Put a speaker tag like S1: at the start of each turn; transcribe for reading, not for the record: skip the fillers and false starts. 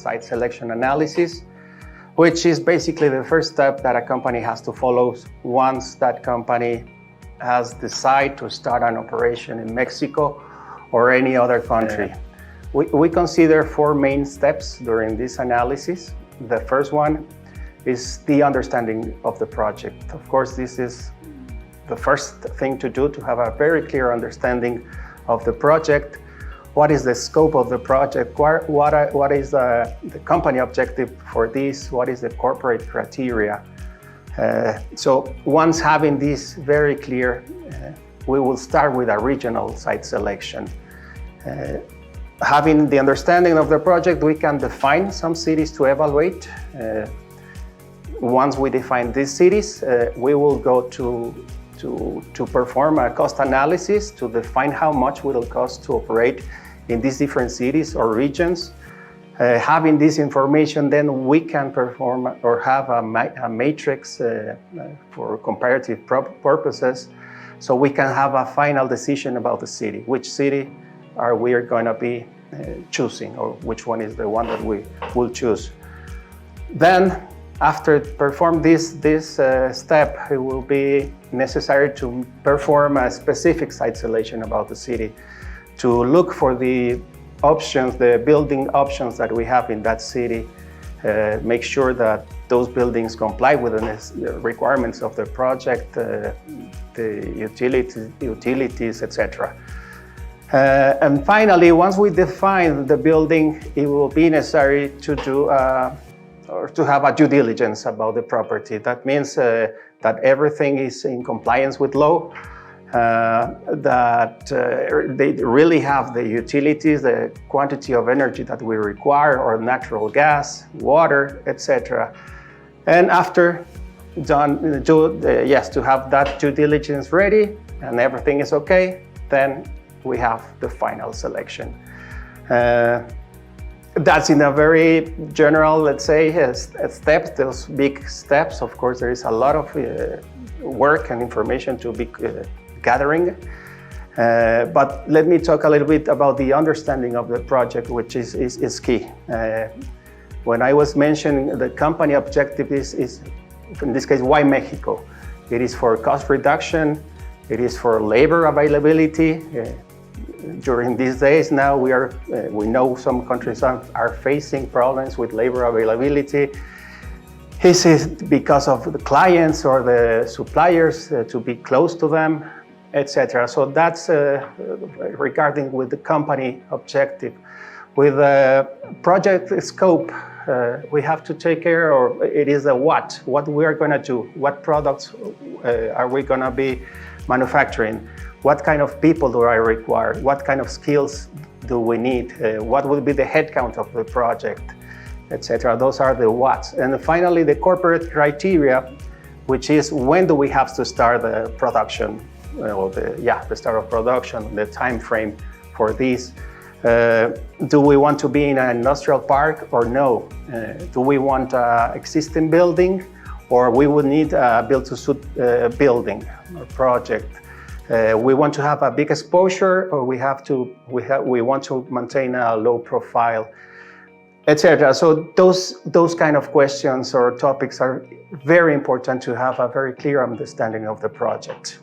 S1: site selection analysis, which is basically the first step that a company has to follow once that company has decided to start an operation in Mexico or any other country. We consider 4 main steps during this analysis. The first one is the understanding of the project. Of course, this is the first thing to do, to have a very clear understanding of the project. What is the scope of the project? What is the company objective for this? What is the corporate criteria? So once having this very clear, we will start with a regional site selection. Having the understanding of the project, we can define some cities to evaluate. Once we define these cities, we will go to perform a cost analysis to define how much will it cost to operate in these different cities or regions. Having this information, then we can perform or have a matrix for comparative purposes, so we can have a final decision about the city. Which city are we going to be choosing, or which one is the one that we will choose. Then, after perform this step, it will be necessary to perform a specific site selection about the city, to look for the options, the building options that we have in that city, make sure that those buildings comply with the requirements of the project, the utilities, etc. And finally, once we define the building, it will be necessary to do or to have a due diligence about the property. That means that everything is in compliance with law, that they really have the utilities, the quantity of energy that we require, or natural gas, water, etc. And after to have that due diligence ready and everything is okay, then we have the final selection. That's in a very general, let's say, steps, those big steps. Of course, there is a lot of work and information to be gathering. But let me talk a little bit about the understanding of the project, which is key. When I was mentioning the company objective is, in this case, why Mexico? It is for cost reduction, it is for labor availability. During these days now, we know some countries are facing problems with labor availability. This is because of the clients or the suppliers to be close to them, etc. So that's regarding with the company objective. With the project scope, we have to take care, or it is a what we are going to do, what products are we going to be manufacturing, what kind of people do I require, what kind of skills do we need, what will be the headcount of the project, etc. Those are the whats. And finally, the corporate criteria, which is when do we have to start the production, or the start of production, the time frame for this. Do we want to be in an industrial park or no? Do we want an existing building, or we would need a build-to-suit building or project? We want to have a big exposure, or we want to maintain a low profile, etc. So those kind of questions or topics are very important to have a very clear understanding of the project.